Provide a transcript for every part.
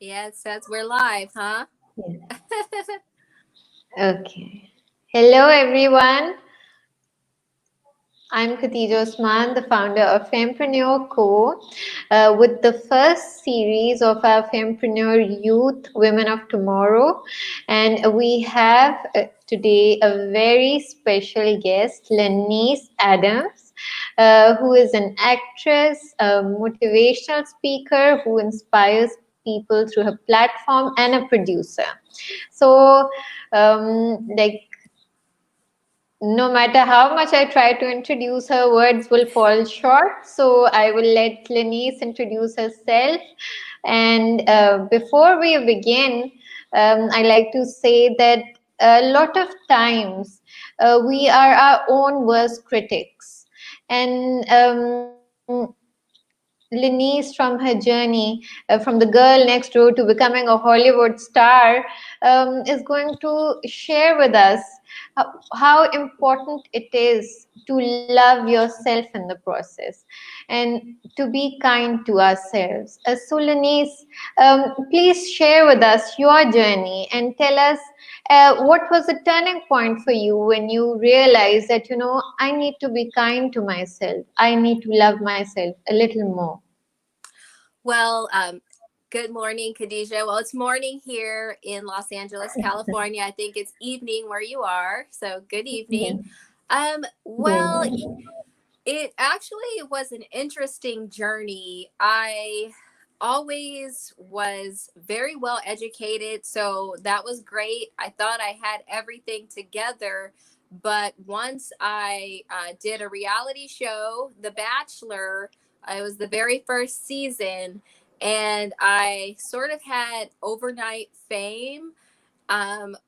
Yeah, it says we're live, huh? Yeah. Okay. Hello, everyone. I'm Khatija Osman, the founder of Fempreneur Co. With the first series of our Fempreneur Youth Women of Tomorrow. And we have today a very special guest, LaNease Adams, who is an actress, a motivational speaker who inspires people through her platform, and a producer. So, like, no matter how much I try to introduce her, words will fall short. So I will let LaNease introduce herself. And before we begin, I like to say that a lot of times we are our own worst critics. And Lenice, from her journey, from the girl next door to becoming a Hollywood star, is going to share with us how important it is to love yourself in the process and to be kind to ourselves. So, Lenice, please share with us your journey and tell us what was the turning point for you when you realized that, I need to be kind to myself, I need to love myself a little more. Well, good morning, Khadijah. Well, it's morning here in Los Angeles, California. I think it's evening where you are. So, good Yeah. evening. Well, Yeah. it actually was an interesting journey. I always was very well educated, so that was great. I thought I had everything together. But once I did a reality show, The Bachelor, it was the very first season, and I sort of had overnight fame.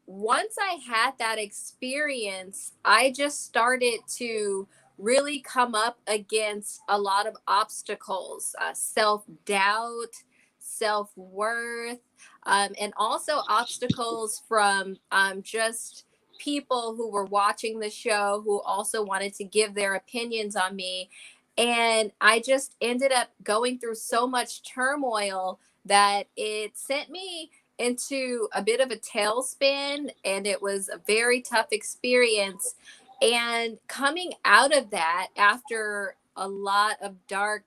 Once I had that experience, I just started to really come up against a lot of obstacles, self doubt, self worth, and also obstacles from just people who were watching the show who also wanted to give their opinions on me. And I just ended up going through so much turmoil that it sent me into a bit of a tailspin, and it was a very tough experience. And coming out of that after a lot of dark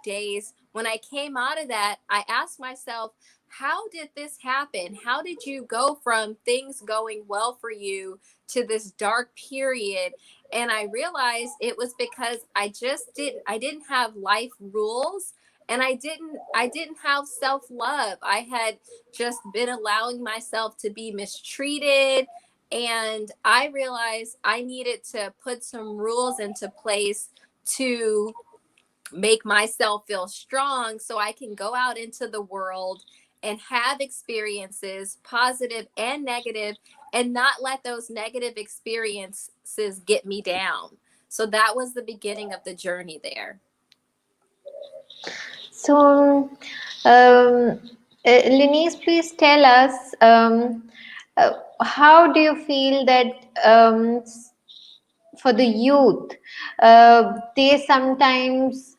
days, when I came out of that, I asked myself, how did this happen? How did you go from things going well for you to this dark period? And I realized it was because I didn't have life rules, and I didn't have self-love. I had just been allowing myself to be mistreated, and I realized I needed to put some rules into place to make myself feel strong so I can go out into the world and have experiences, positive and negative, and not let those negative experiences get me down. So that was the beginning of the journey there. So, Lenice, please tell us, uh, how do you feel that for the youth, they sometimes,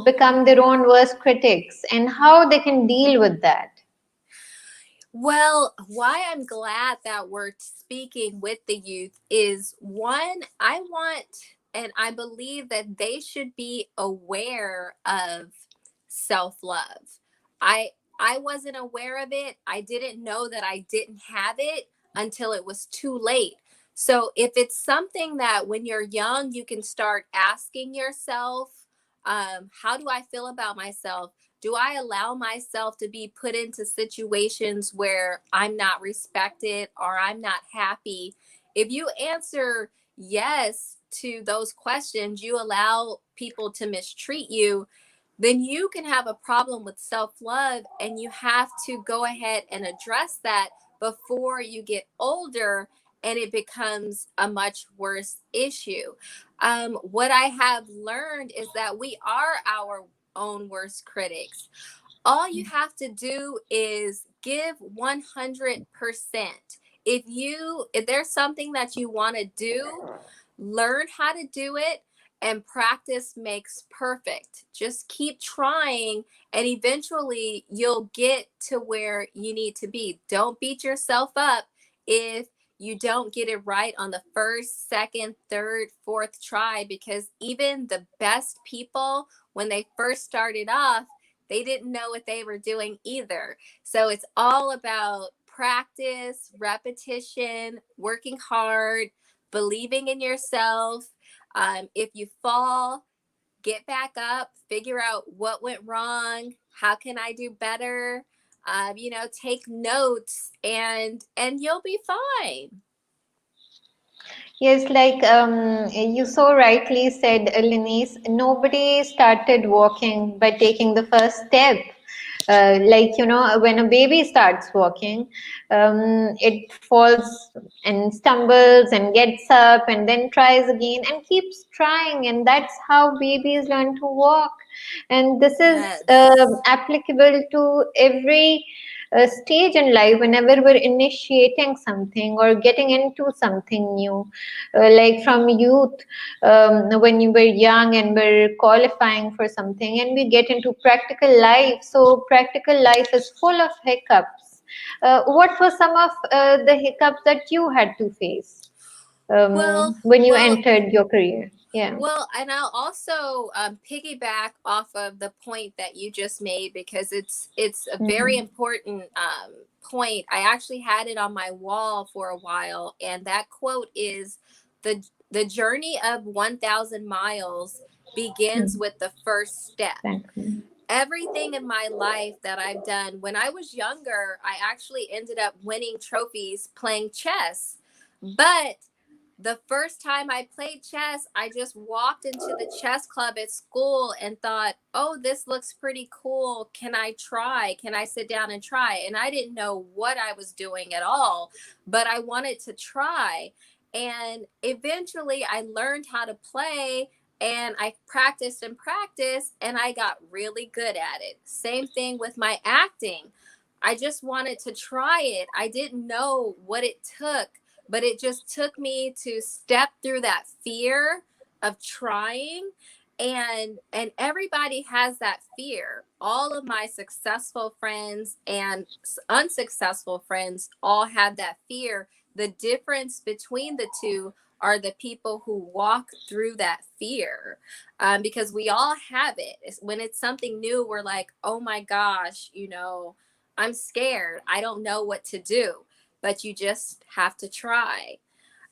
become their own worst critics, and how they can deal with that? Well, why I'm glad that we're speaking with the youth is one, I want and I believe that they should be aware of self-love. I I wasn't aware of it. I didn't know that I didn't have it until it was too late. So if it's something that when you're young you can start asking yourself, how do I feel about myself? Do I allow myself to be put into situations where I'm not respected or I'm not happy? If you answer yes to those questions, you allow people to mistreat you, then you can have a problem with self love, and you have to go ahead and address that before you get older and it becomes a much worse issue. What I have learned is that we are our own worst critics. All you have to do is give 100%. If there's something that you want to do, learn how to do it, and practice makes perfect. Just keep trying, and eventually you'll get to where you need to be. Don't beat yourself up if you don't get it right on the first, second, third, fourth try, because even the best people, when they first started off, they didn't know what they were doing either. So it's all about practice, repetition, working hard, believing in yourself. If you fall, get back up, figure out what went wrong, how can I do better. Take notes, and you'll be fine. Yes, like you so rightly said, LaNease, nobody started walking by taking the first step. Like, you know, when a baby starts walking, it falls and stumbles and gets up and then tries again and keeps trying. And that's how babies learn to walk. And this is Yes. applicable to every stage in life whenever we're initiating something or getting into something new. Like from youth, when you were young and we're qualifying for something, and we get into practical life. So practical life is full of hiccups. What were some of the hiccups that you had to face Well, when you well, entered your career? Yeah. Well, and I'll also piggyback off of the point that you just made, because it's a very Mm-hmm. important point. I actually had it on my wall for a while, and that quote is, the journey of 1,000 miles begins with the first step. Exactly. Everything in my life that I've done, when I was younger, I actually ended up winning trophies playing chess. But the first time I played chess, I just walked into the chess club at school and thought, oh, this looks pretty cool. Can I try? Can I sit down and try? And I didn't know what I was doing at all, but I wanted to try. And eventually I learned how to play, and I practiced and practiced, and I got really good at it. Same thing with my acting. I just wanted to try it. I didn't know what it took, but it just took me to step through that fear of trying. And everybody has that fear. All of my successful friends and unsuccessful friends all had that fear. The difference between the two are the people who walk through that fear, because we all have it. When it's something new, we're like, oh my gosh, I'm scared, I don't know what to do, but you just have to try.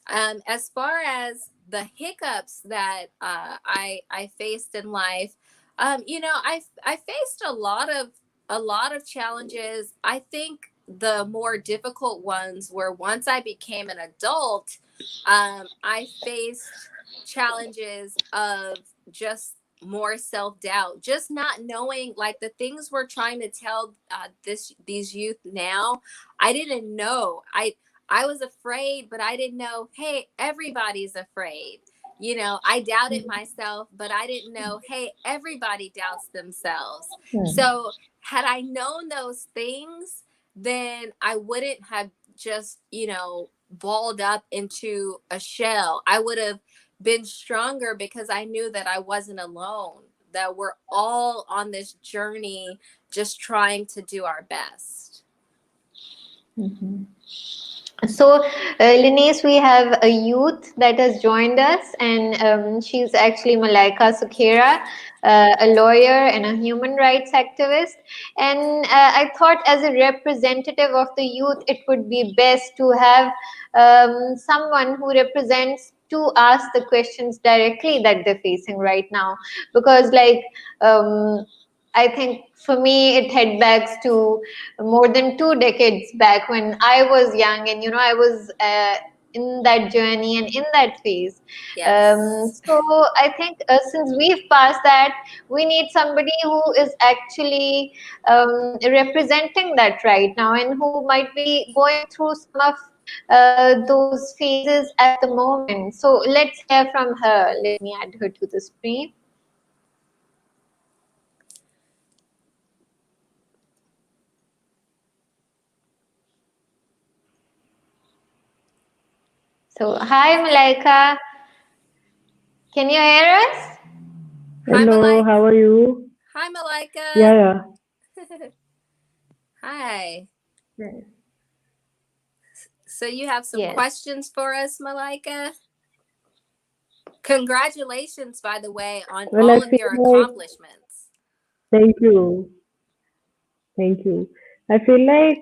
As far as the hiccups that I faced in life, I faced a lot of challenges. I think the more difficult ones were once I became an adult. I faced challenges of just more self-doubt, just not knowing, like, the things we're trying to tell these youth now. I didn't know. I was afraid, but I didn't know, hey, everybody's afraid. I doubted myself, but I didn't know, hey, everybody doubts themselves. Hmm. So, had I known those things, then I wouldn't have just, balled up into a shell. I would have been stronger, because I knew that I wasn't alone, that we're all on this journey just trying to do our best. Mhm. So, LaNease, we have a youth that has joined us, and she's actually Malaika Sukhera, a lawyer and a human rights activist. And I thought, as a representative of the youth, it would be best to have someone who represents to ask the questions directly that they're facing right now. Because, like, I think for me, it head back to more than 2 decades back when I was young, and you know, I was in that journey and in that phase. Yes. So I think since we've passed that, we need somebody who is actually representing that right now, and who might be going through some of those phases at the moment. So let's hear from her. Let me add her to the screen. So, hi, Malaika. Can you hear us? Hi, Hello, Malika. how are you? Hi, Malika. Yeah, yeah. Hi. Hmm. So you have some Yes. questions for us, Malika? Congratulations, by the way, on Well, I all of feel your like, accomplishments. thank you, thank you. I feel like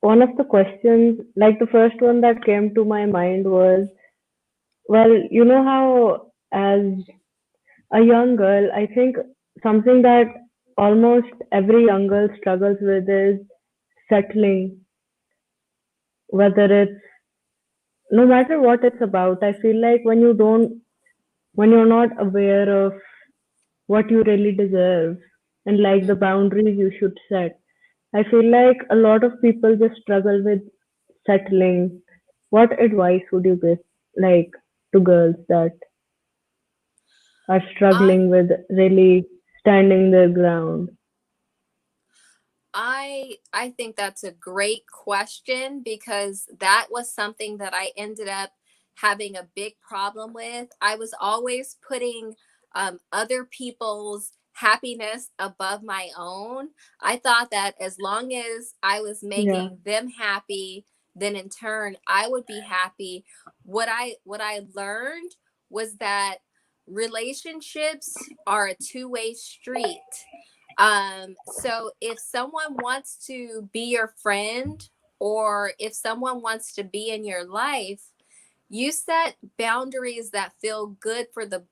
one of the questions, like the first one that came to my mind was, well, you know how as a young girl, I think something that almost every young girl struggles with is settling, whether it's, no matter what it's about. I feel like when you're not aware of what you really deserve and like the Hmm. boundaries you should set. I feel like a lot of people just struggle with settling. What advice would you give like to girls that are I struggling with really standing their ground? I think that's a great question because that was something that I ended up having a big problem with. I was always putting other people's happiness above my own. I thought that as long as I was Yeah, making them happy, then in turn I would be happy. What I learned was that relationships are a two-way street. So if someone wants to be your friend or if someone wants to be in your life, you set boundaries that feel good for the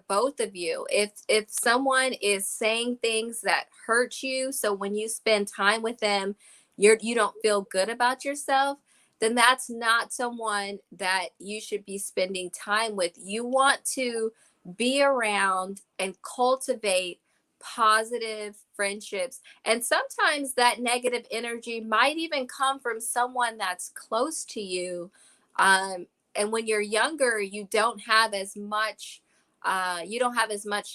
both of you. If someone is saying things that hurt you, so when you spend time with them, you don't feel good about yourself, then that's not someone that you should be spending time with. You want to be around and cultivate positive friendships. And sometimes that negative energy might even come from someone that's close to you. And when you're younger, you don't have as much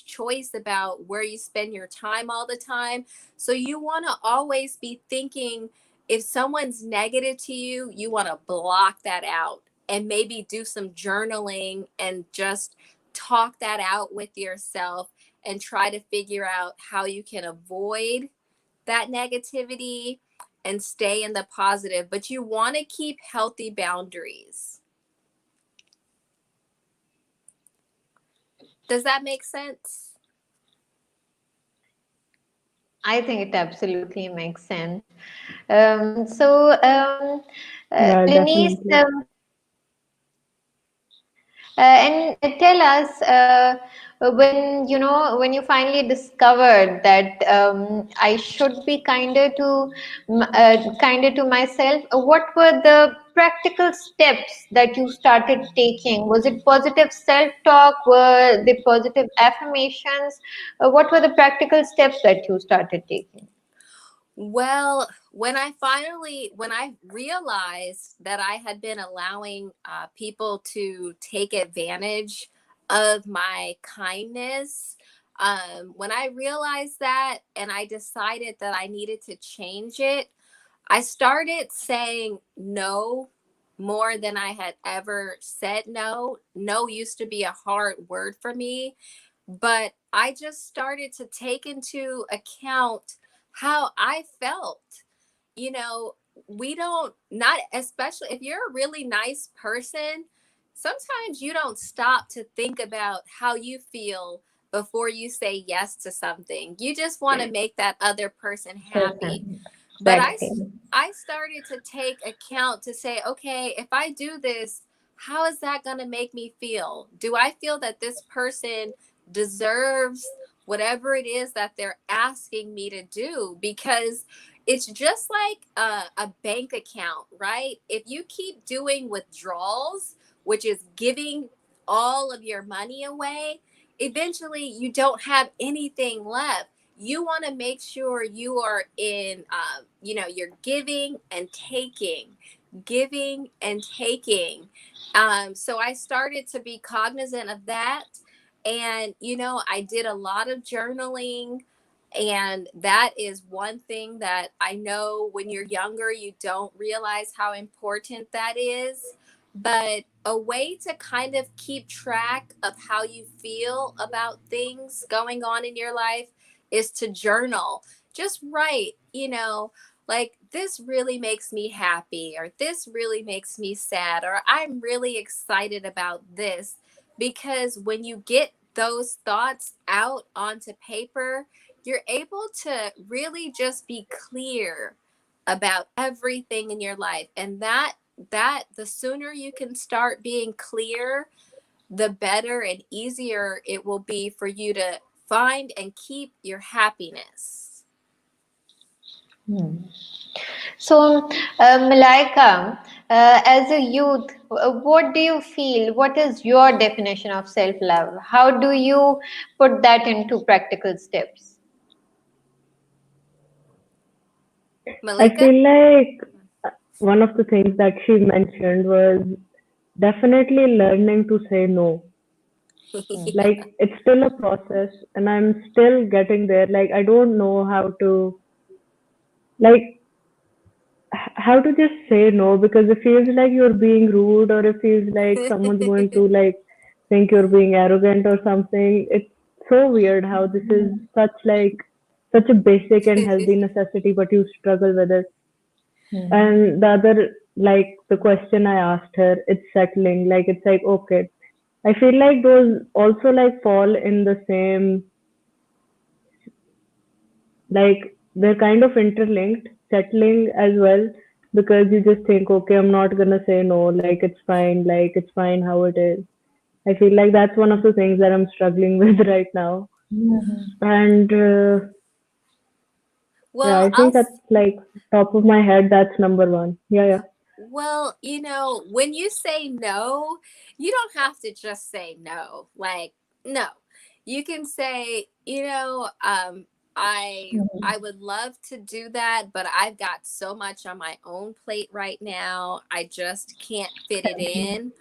choice about where you spend your time all the time. So you want to always be thinking, if someone's negative to you, you want to block that out and maybe do some journaling and just talk that out with yourself and try to figure out how you can avoid that negativity and stay in the positive. But you want to keep healthy boundaries. Does that make sense? I think it absolutely makes sense. yeah, Lenice, definitely. and tell us when when you finally discovered that I should be kinder to myself. What were the practical steps that you started taking? Was it positive self-talk? Were the positive affirmations? What were the practical steps that you started taking? Well, when I realized that I had been allowing people to take advantage of my kindness, when I realized that and I decided that I needed to change it, I started saying no more than I had ever said no. No used to be a hard word for me, but I just started to take into account how I felt. You know, we don't, not especially if you're a really nice person, sometimes you don't stop to think about how you feel before you say yes to something. You just want to make that other person happy. Certainly. But Exactly. I started to take account to say, okay, if I do this, how is that going to make me feel? Do I feel that this person deserves whatever it is that they're asking me to do? Because it's just like a bank account, right? If you keep doing withdrawals, which is giving all of your money away, eventually you don't have anything left. You want to make sure you are in, you're giving and taking. So I started to be cognizant of that. And, I did a lot of journaling. And that is one thing that I know when you're younger, you don't realize how important that is. but a way to kind of keep track of how you feel about things going on in your life is to journal. Just write, like, this really makes me happy, or this really makes me sad, or I'm really excited about this. Because when you get those thoughts out onto paper, you're able to really just be clear about everything in your life. And that the sooner you can start being clear, the better and easier it will be for you to find and keep your happiness. Hmm. So, Malaika, as a youth, what do you feel? What is your definition of self-love? How do you put that into practical steps? I Malika? feel like one of the things that she mentioned was definitely learning to say no. Yeah. Like it's still a process and I'm still getting there. Like I don't know how to like how to just say no because it feels like you're being rude or it feels like someone's going to like think you're being arrogant or something. It's so weird how this is such a basic and healthy necessity, but you struggle with it. Mhm. And the other, like the question I asked her, it's settling. Like it's like okay. I feel like those also like fall in the same, like they're kind of interlinked, settling as well, because you just think, okay, I'm not gonna say no, like it's fine how it is. I feel like that's one of the things that I'm struggling with right now. Mhm. And yeah, well I think i'll that's like top of my head, that's number one. Yeah, yeah. Well, when you say no, you don't have to just say no. Like, no. You can say, I would love to do that, but I've got so much on my own plate right now. I just can't fit it in.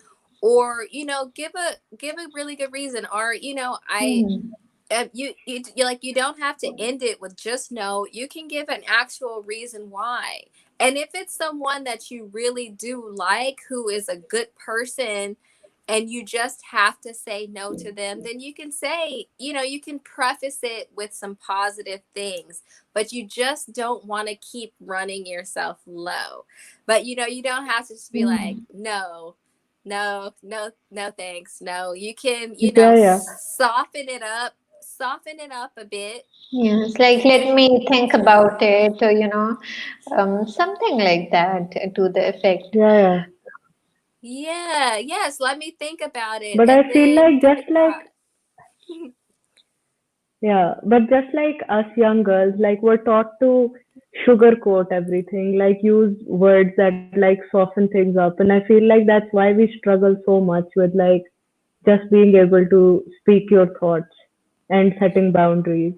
Or, give a really good reason. Or, I Mhm. you like, you don't have to end it with just no. You can give an actual reason why. And if it's someone that you really do like, who is a good person, and you just have to say no to them, then you can say, you can preface it with some positive things, but you just don't want to keep running yourself low. But you don't have to just be like, Mhm. no, no, no, no, thanks. No, you can, Yeah, yeah. soften it up a bit. Yes, like let me think about it, or, something like that to the effect. Yeah, yeah. Yeah, yes, let me think about it, But I and feel then like give it thought. yeah, but just like us young girls, like we're taught to sugarcoat everything, like use words that like soften things up. And I feel like that's why we struggle so much with like just being able to speak your thoughts and setting boundaries.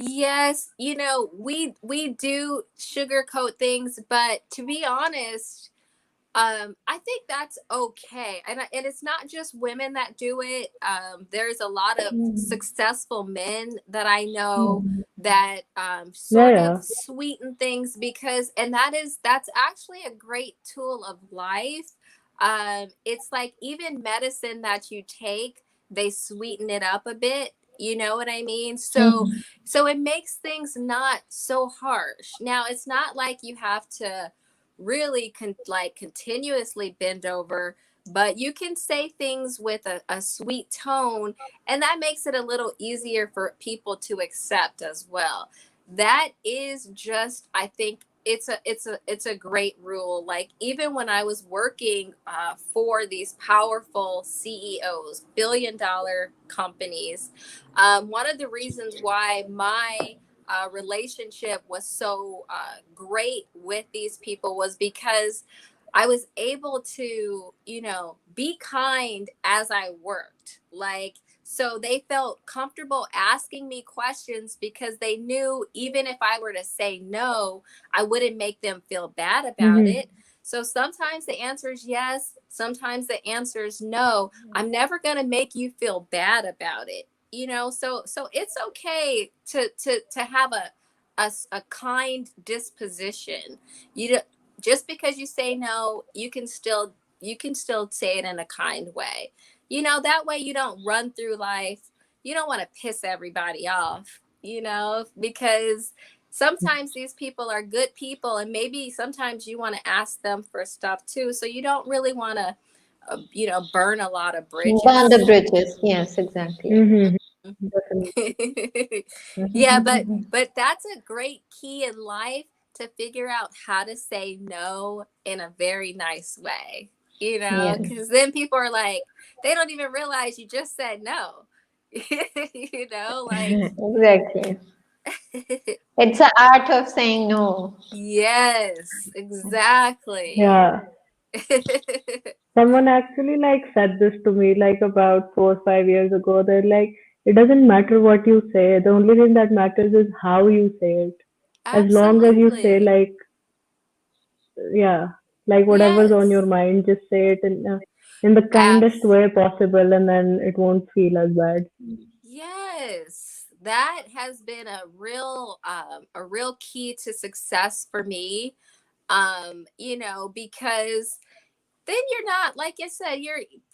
Yes, we do sugarcoat things, but to be honest, I think that's okay. And it's not just women that do it. There's a lot of Mhm. successful men that I know Mhm. that Yeah, sort of yeah. sweeten things, because and that's actually a great tool of life. It's like even medicine that you take, they sweeten it up a bit. You know what I mean? Mhm. So it makes things not so harsh. Now, it's not like you have to really like continuously bend over, but you can say things with a sweet tone, and that makes it a little easier for people to accept as well. That is just, I think it's a great rule. Like, even when I was working for these powerful CEOs, billion-dollar companies, one of the reasons why my relationship was so great with these people was because I was able to, be kind as I worked. Like, so they felt comfortable asking me questions because they knew even if I were to say no, I wouldn't make them feel bad about Mm-hmm. it. So sometimes the answer is yes, sometimes the answer is no. I'm never going to make you feel bad about it. So it's okay to have a kind disposition. You do, just because you say no, you can still say it in a kind way. That way you don't run through life. You don't want to piss everybody off, because sometimes these people are good people, and maybe sometimes you want to ask them for stuff too. So you don't really want to, burn a lot of Burn the bridges. bridges. Yes, exactly. Mm-hmm. Definitely. Yeah, but that's a great key in life, to figure out how to say no in a very nice way, Yeah, because then people are like, they don't even realize you just said no. Like, exactly. It's the art of saying no. yes, exactly. Yeah. Someone actually like said this to me like about 4 or 5 years ago. They're like, it doesn't matter what you say. The only thing that matters is how you say it. As long as you say Absolutely. like, yeah, like whatever's on your Yes. mind, just say it in the kindest Abs- way possible, and then it won't feel as bad. yes. That has been a real key to success for me. Because then you're not, like I said,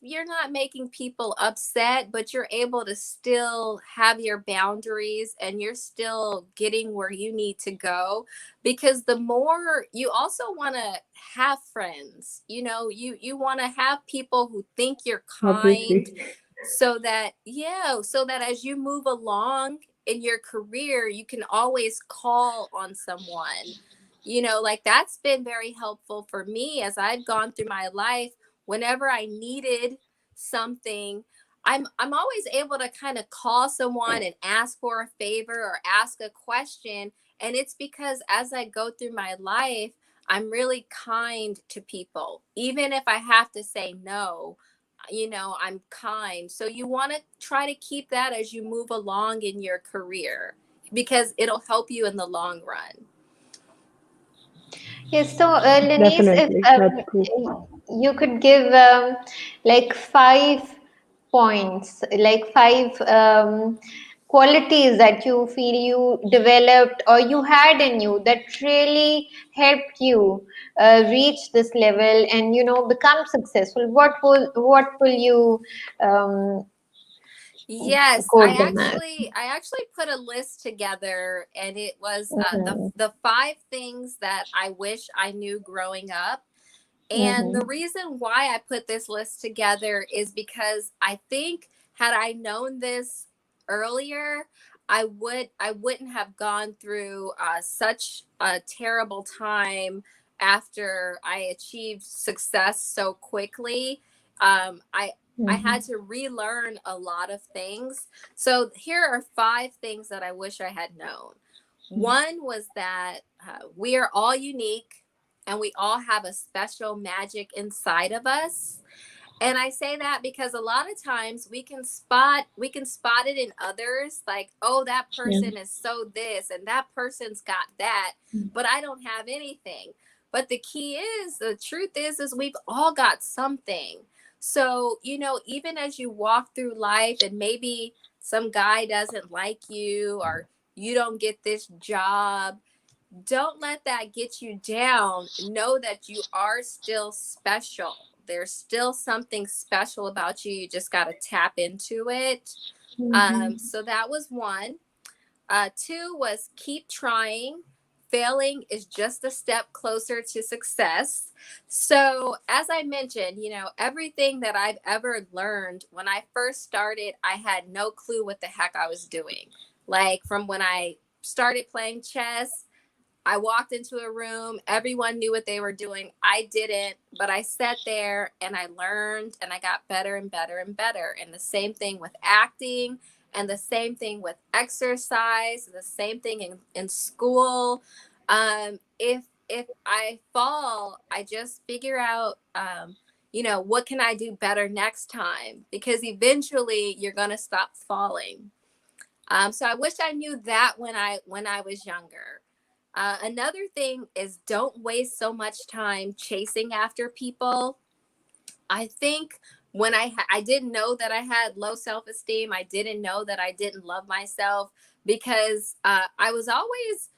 you're not making people upset, but you're able to still have your boundaries, and you're still getting where you need to go. Because the more you also want to have friends, you want to have people who think you're kind, Obviously. so that as you move along in your career, you can always call on someone. Like, that's been very helpful for me as I've gone through my life. Whenever I needed something, I'm always able to kind of call someone and ask for a favor or ask a question. And it's because as I go through my life, I'm really kind to people. Even if I have to say no, I'm kind. So you want to try to keep that as you move along in your career, because it'll help you in the long run. Yes, so Lenise, if Definitely. That's true. you could give like 5 points, like five qualities that you feel you developed or you had in you that really helped you reach this level and become successful. What will you um, Yes, I quote them as? actually I actually put a list together, and it was the Mhm, the five things that I wish I knew growing up. And the mhm, reason why I put this list together is because I think, had I known this earlier, I wouldn't have gone through such a terrible time after I achieved success so quickly. I mhm, had to relearn a lot of things. So here are five things that I wish I had known. One was that we are all unique, and we all have a special magic inside of us. And I say that because a lot of times we can spot it in others, like, oh, that yeah. person is so this and that person's got that, but I don't have anything. But the truth is we've all got something. So, even as you walk through life, and maybe some guy doesn't like you, or you don't get this job, don't let that get you down. Know that you are still special. There's still something special about you. You just got to tap into it. Mhm. So that was one. Two was keep trying. Failing is just a step closer to success. So, as I mentioned, everything that I've ever learned, when I first started, I had no clue what the heck I was doing. Like, from when I started playing chess, I walked into a room, everyone knew what they were doing. I didn't, but I sat there and I learned, and I got better and better and better. And the same thing with acting, and the same thing with exercise, the same thing in school. If I fall, I just figure out, what can I do better next time? Because eventually you're gonna stop falling. So I wish I knew that when I was younger. Another thing is, don't waste so much time chasing after people. I think when I didn't know that I had low self-esteem. I didn't know that I didn't love myself, because I was always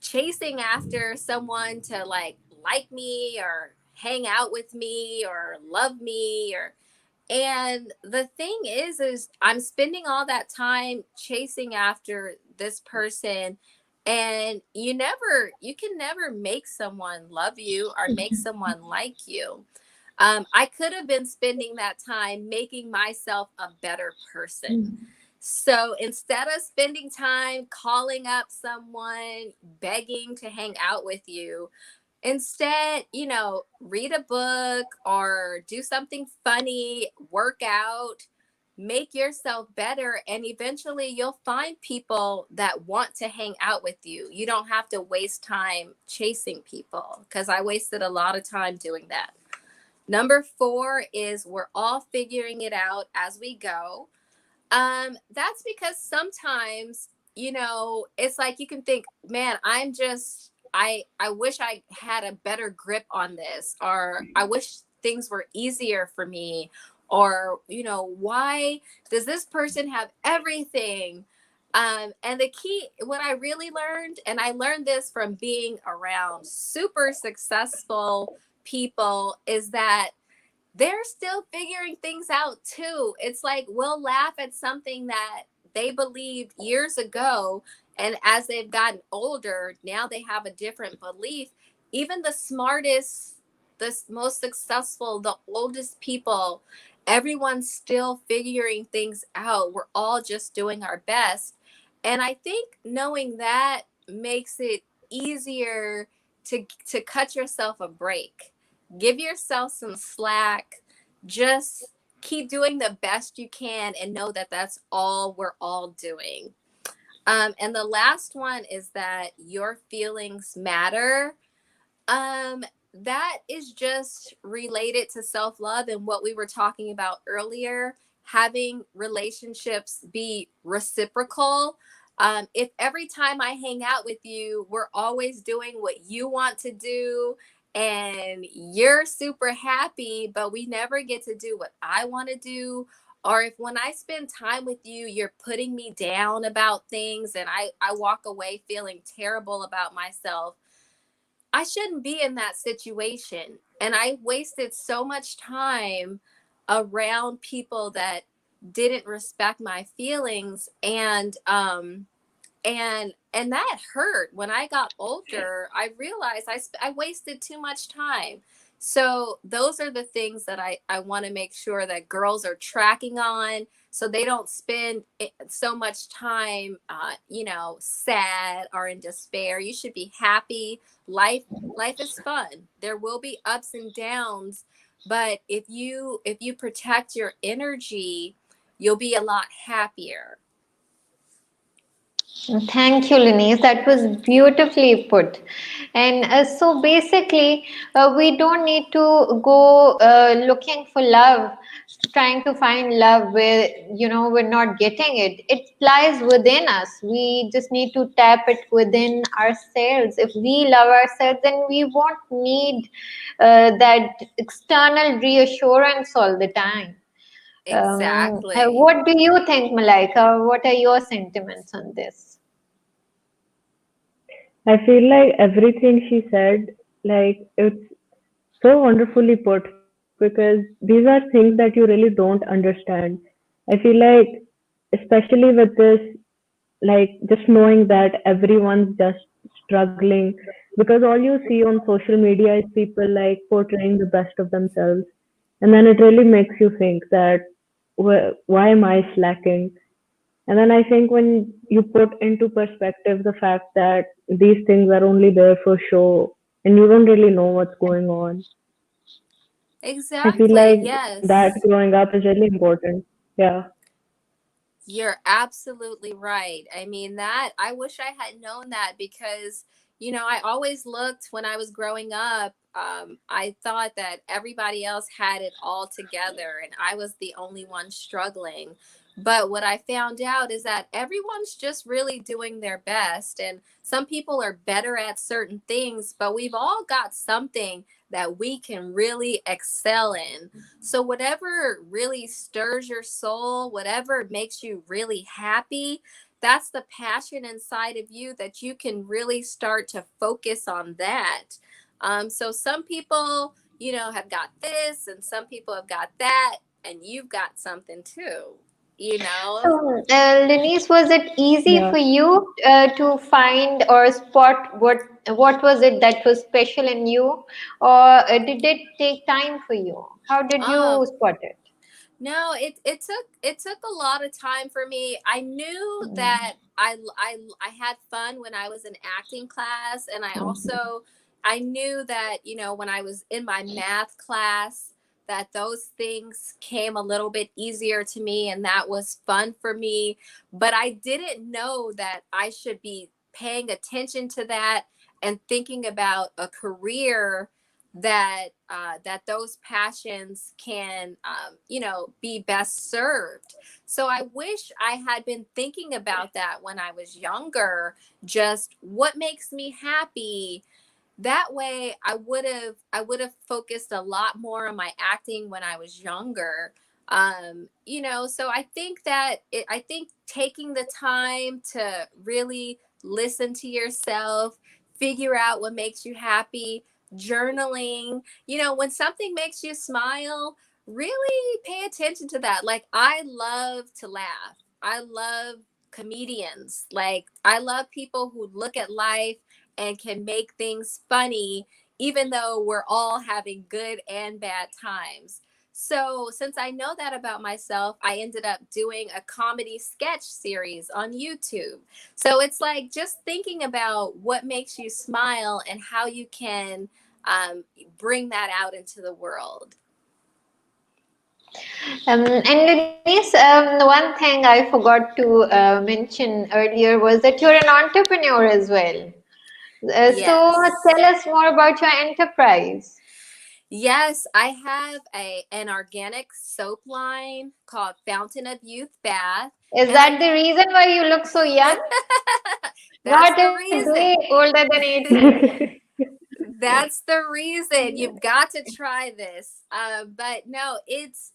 chasing after someone to like me or hang out with me or love me or and the thing is I'm spending all that time chasing after this person, and you can never make someone love you or make someone like you. I could have been spending that time making myself a better person. So instead of spending time calling up someone, begging to hang out with you, instead, read a book or do something funny, work out, make yourself better, and eventually you'll find people that want to hang out with you. You don't have to waste time chasing people, because I wasted a lot of time doing that. Number 4 is we're all figuring it out as we go. That's because sometimes, it's like you can think, man, I wish I had a better grip on this, or I wish things were easier for me, or, why does this person have everything? And the key, what I really learned, and I learned this from being around super successful people, is that they're still figuring things out too. It's like we'll laugh at something that they believed years ago, and as they've gotten older, now they have a different belief. Even the smartest, the most successful, the oldest people, everyone's still figuring things out. We're all just doing our best. And I think knowing that makes it easier to cut yourself a break. Give yourself some slack. Just keep doing the best you can and know that that's all we're all doing. And the last one is that your feelings matter. Um, that is just related to self love and what we were talking about earlier, having relationships be reciprocal. If every time I hang out with you, we're always doing what you want to do and you're super happy, but we never get to do what I want to do. Or if when I spend time with you, you're putting me down about things and I walk away feeling terrible about myself, I shouldn't be in that situation. And I wasted so much time around people that didn't respect my feelings, and that hurt. When I got older, I realized I wasted too much time. So those are the things that I want to make sure that girls are tracking on, so they don't spend so much time sad or in despair. You should be happy. Life is fun. There will be ups and downs, but if you protect your energy, you'll be a lot happier. Thank you, LaNease. That was beautifully put. And so basically, we don't need to go looking for love, trying to find love where, we're not getting it. It lies within us. We just need to tap it within ourselves. If we love ourselves, then we won't need that external reassurance all the time. Exactly. What do you think, Malaika? What are your sentiments on this? I feel like everything she said, like it's so wonderfully put because these are things that you really don't understand. I feel like, especially with this, like just knowing that everyone's just struggling because all you see on social media is people like portraying the best of themselves. And then it really makes you think that, why am I slacking? And then I think when you put into perspective the fact that these things are only there for show and you don't really know what's going on, I feel Exactly. like that Yes. growing up is really important. Yeah. You're absolutely right. I mean, that I wish I had known that, because, I always looked when I was growing up. I thought that everybody else had it all together and I was the only one struggling. But what I found out is that everyone's just really doing their best. And some people are better at certain things, but we've all got something that we can really excel in. So, whatever really stirs your soul, whatever makes you really happy, that's the passion inside of you that you can really start to focus on that. So, some people, have got this, and some people have got that, and you've got something too, you know? So, Lenise, was it easy Yeah. for you to find or spot what was it that was special in you, or did it take time for you? How did Um, you spot it? No, it took a lot of time for me. I knew Mm. that I had fun when I was in acting class, and I knew that, when I was in my math class, that those things came a little bit easier to me, and that was fun for me, but I didn't know that I should be paying attention to that and thinking about a career that those passions can, be best served. So I wish I had been thinking about that when I was younger. Just what makes me happy. That way I would have focused a lot more on my acting when I was younger. So I think taking the time to really listen to yourself, figure out what makes you happy, journaling, when something makes you smile, really pay attention to that. Like, I love to laugh. I love comedians. Like, I love people who look at life and can make things funny, even though we're all having good and bad times. So, since I know that about myself, I ended up doing a comedy sketch series on YouTube. So, it's like just thinking about what makes you smile and how you can, bring that out into the world. And Denise, one thing I forgot to mention earlier was that you're an entrepreneur as well. So Yes. tell us more about your enterprise. Yes, I have an organic soap line called Fountain of Youth Bath. Is And I that the reason why you look so young? That's Not the a day reason. older than 18. That's the reason. You've got to try this. But no,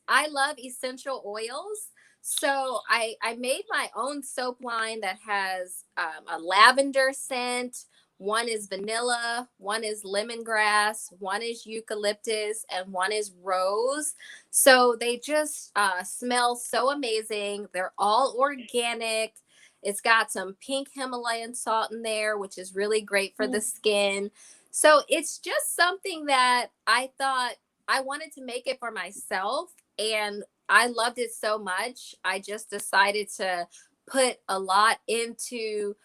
I love essential oils. So I made my own soap line that has, a lavender scent. One is vanilla, one is lemongrass, one is eucalyptus, and one is rose. So they just, smell so amazing. They're all organic. It's got some pink Himalayan salt in there, which is really great for the skin. So it's just something that I thought I wanted to make it for myself, and I loved it so much. I just decided to put a lot into,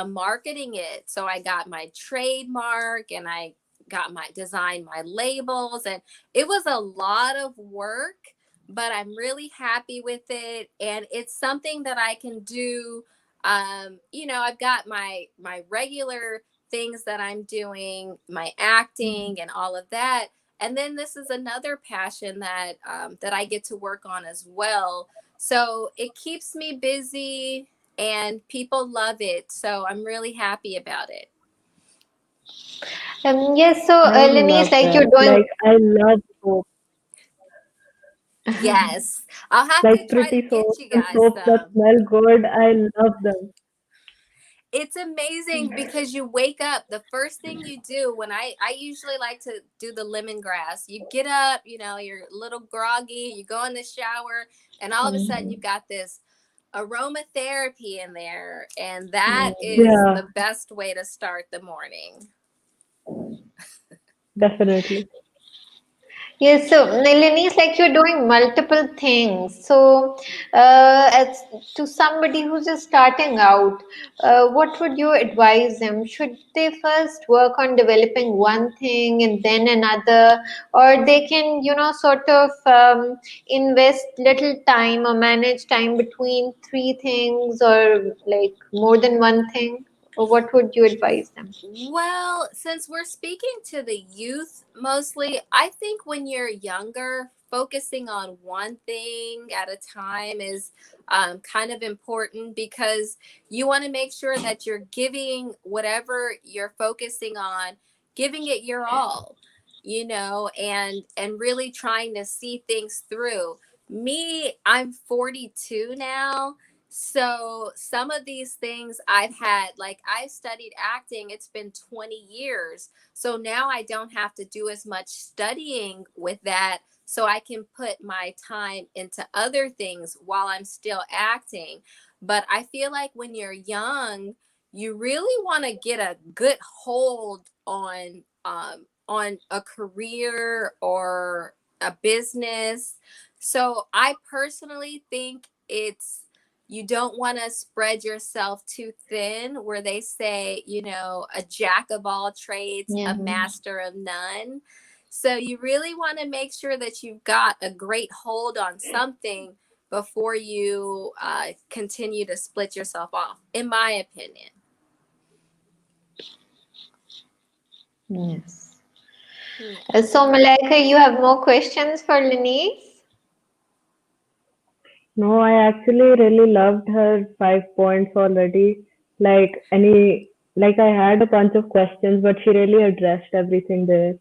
marketing it. So I got my trademark, and I got my design, my labels, and it was a lot of work, but I'm really happy with it. And it's something that I can do. I've got my regular things that I'm doing, my acting and all of that. And then this is another passion that I get to work on as well. So it keeps me busy, and people love it. So I'm really happy about it. Yes, so I Lenise, love like that. you're doing, Like, I love soap. Yes, I'll have to Like try to pretty get soaps you and guys soaps that some. smell good. I love them. It's amazing because you wake up, the first thing you do, when I usually like to do the lemongrass. You get up, you're a little groggy, you go in the shower, and all of a sudden you've got this aromatherapy in there, and that is Yeah, the best way to start the morning. definitely. yes, so Lenise, like you're doing multiple things. So, as to somebody who's just starting out, what would you advise them? Should they first work on developing one thing and then another, or they can, sort of invest little time or manage time between three things or like more than one thing? Or what would you advise them? Well, since we're speaking to the youth mostly, I think when you're younger, focusing on one thing at a time is, kind of important, because you want to make sure that you're giving whatever you're focusing on, giving it your all, and really trying to see things through. Me, I'm 42 now. So some of these things I've had, like I've studied acting, it's been 20 years. So now I don't have to do as much studying with that. So I can put my time into other things while I'm still acting. But I feel like when you're young, you really want to get a good hold on a career or a business. So I personally think it's you don't want to spread yourself too thin where they say, a jack of all trades, Yeah. a master of none. So you really want to make sure that you've got a great hold on something before you continue to split yourself off, in my opinion. Yes. Yeah. So, Malaika, you have more questions for LaNease? No, I actually really loved her 5 points already. Like I had a bunch of questions, but she really addressed everything there.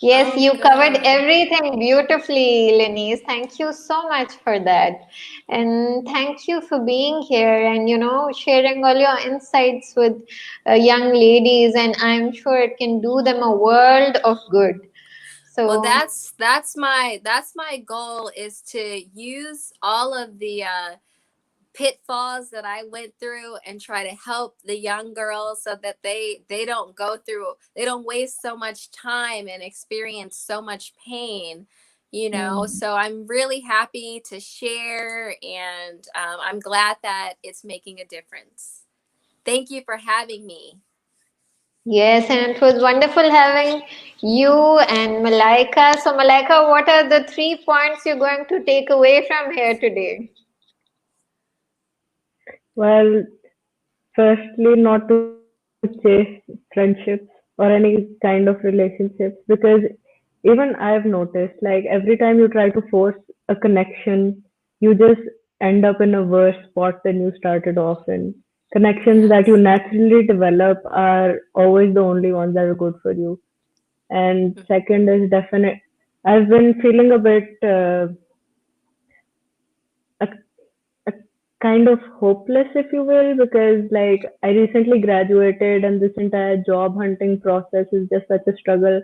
Yes, Oh, you covered good. everything beautifully, LaNease. Thank you so much for that. And thank you for being here and, sharing all your insights with young ladies. And I'm sure it can do them a world of good. Well, So, that's my goal, is to use all of the pitfalls that I went through and try to help the young girls so that they don't waste so much time and experience so much pain. mm, So I'm really happy to share, and I'm glad that it's making a difference. Thank you for having me. yes, and it was wonderful having you and Malaika. So, Malaika, what are the 3 points you're going to take away from here today? Well, firstly, not to chase friendships or any kind of relationships, because even I've noticed, like every time you try to force a connection, you just end up in a worse spot than you started off in. Connections that you Yes. naturally develop are always the only ones that are good for you. And second is definite. I've been feeling a bit a, a kind of hopeless, if you will, because like I recently graduated and this entire job hunting process is just such a struggle.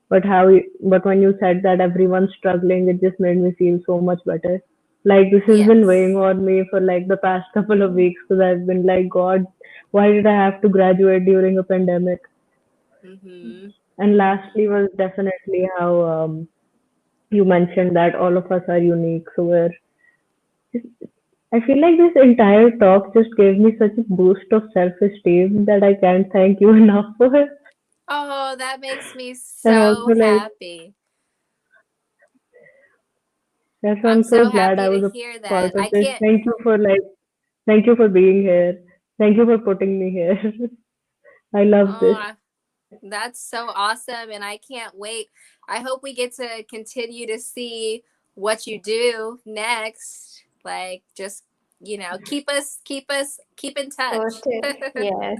But when you said that everyone's struggling, it just made me feel so much better. Like this has been weighing Yes. on me for like the past couple of weeks because I've been like, God, why did I have to graduate during a pandemic? Mm-hmm. And lastly was definitely how you mentioned that all of us are unique. So I feel like this entire talk just gave me such a boost of self-esteem that I can't thank you enough for it. Oh, that makes me And so also like happy. that's why I'm I'm so so glad happy I to was a hear part that. of I this. can't. Thank you for being here. Thank you for putting me here. I love this. Oh, that's so awesome. And I can't wait. I hope we get to continue to see what you do next. Like, just, keep in touch. Totally. Yes.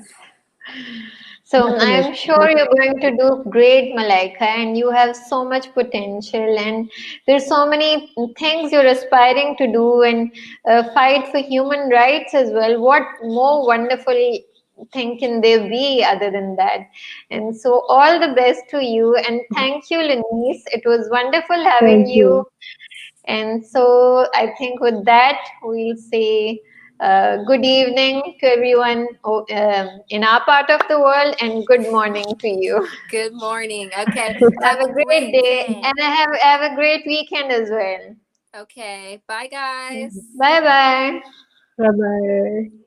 So I'm Definitely. sure you're going to do great, Malaika, and you have so much potential, and there's so many things you're aspiring to do and fight for human rights as well. What more wonderful thing can there be other than that? And so all the best to you, and thank you, LaNease. It was wonderful having Thank you. you. And so I think with that, we'll say good evening to everyone in our part of the world and good morning to you. Good morning. Okay. Have Have a a great great day day. and have a great weekend as well. Okay. Bye, guys. Bye bye. Bye bye.